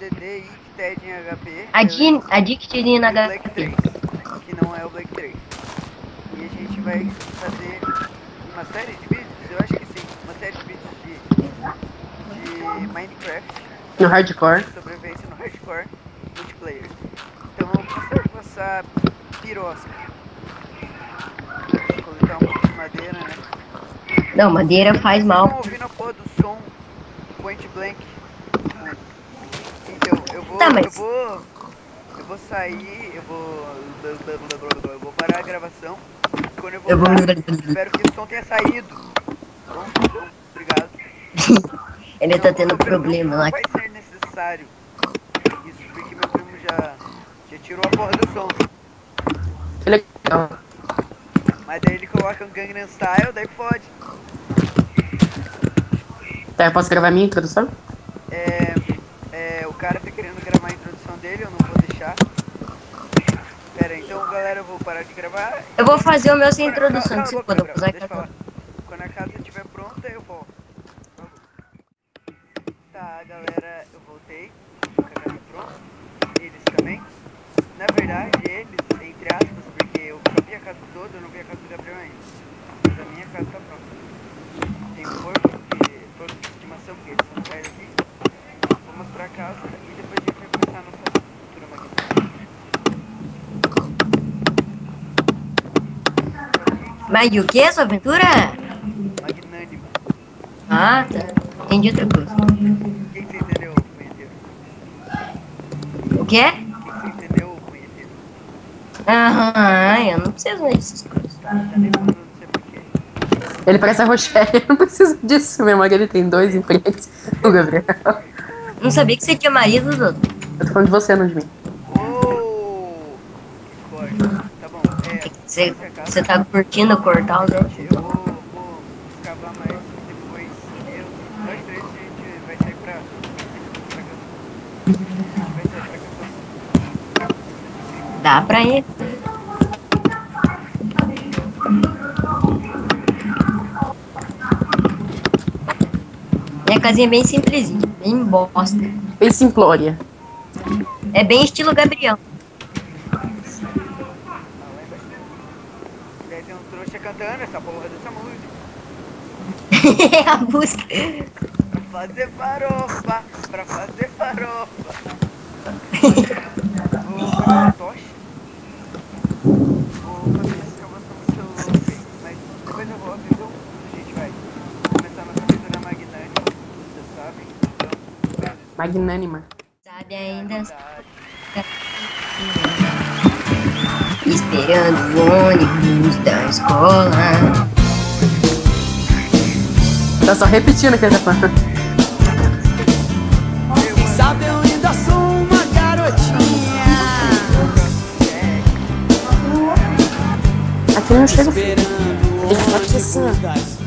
DD, IT, TED em HP. Addicted in e o Black HP. 3, que não é o Black 3. E a gente vai fazer uma série de vídeos, eu acho que sim, uma série de vídeos de Minecraft. No hardcore. Sobrevivência no hardcore multiplayer. Então eu vou passar pirosca. Vou coletar um pouco de madeira, né? Não, madeira faz mal. Vocês estão ouvindo a porra do som point blank? Então, eu vou sair, eu vou parar a gravação. Quando eu voltar, espero que esse som tenha saído. Bom, obrigado. Ele tá tendo problema lá. Não vai ser necessário isso, porque meu primo já tirou a porra do som. Que legal. Mas daí ele coloca um Gangnam Style, daí fode. Tá, eu posso gravar a minha introdução? O cara tá querendo gravar a introdução dele, eu não vou deixar. Pera aí, então galera, eu vou parar de gravar. Eu vou fazer o meu sem introdução, que você pode usar. Deixa eu falar. Quando a casa estiver pronta, eu volto. Tá, galera, eu voltei. Com a casa pronta. Eles também. Na verdade, eles, entre aspas, porque eu só vi a casa toda, eu não vi a casa do Gabriel ainda. Mas a minha casa tá pronta. Tem um porco de estimação, porque eles são velhos aqui. Vou mostrar a casa e depois a gente vai começar a nossa cultura magnânima. Mas e o que, sua aventura? Magnânima. Ah, tá. Entendi outra coisa. O que você entendeu, punheteiro? O quê? O que você entendeu, punheteiro? Aham, eu não preciso mais dessas coisas. Tá nervoso, não sei porquê. Ele parece a Rochelle, não precisa disso mesmo, ele tem 2 empregos. O Gabriel. Não sabia que você tinha marido, Dudu. Eu tô falando de você, não de mim. Oh! Que corte. Tá bom, Você tá curtindo cortar os outros? eu vou escavar mais depois. Nós três a gente vai sair pra casa. A gente vai sair pra casa. Dá pra ir. Minha casinha é bem simplesinha, bem bosta. Bem simplória. É bem estilo Gabriel. Daí tem uns trouxa cantando essa porra dessa música. A busca. Pra fazer farofa, pra fazer farofa. Vou pegar a tocha. Vou fazer essa escavação no celular, mas depois eu volto, então a gente vai começar nossa aventura magnânima, vocês sabem. Então, Magnânima. Sabe ainda? Esperando o ônibus da escola. Tá só repetindo o que ele tá falando. Sabe, eu ainda sou uma garotinha. Aqui não chega. Esperando o Ele tá aqui assim, ó. ônibus da escola.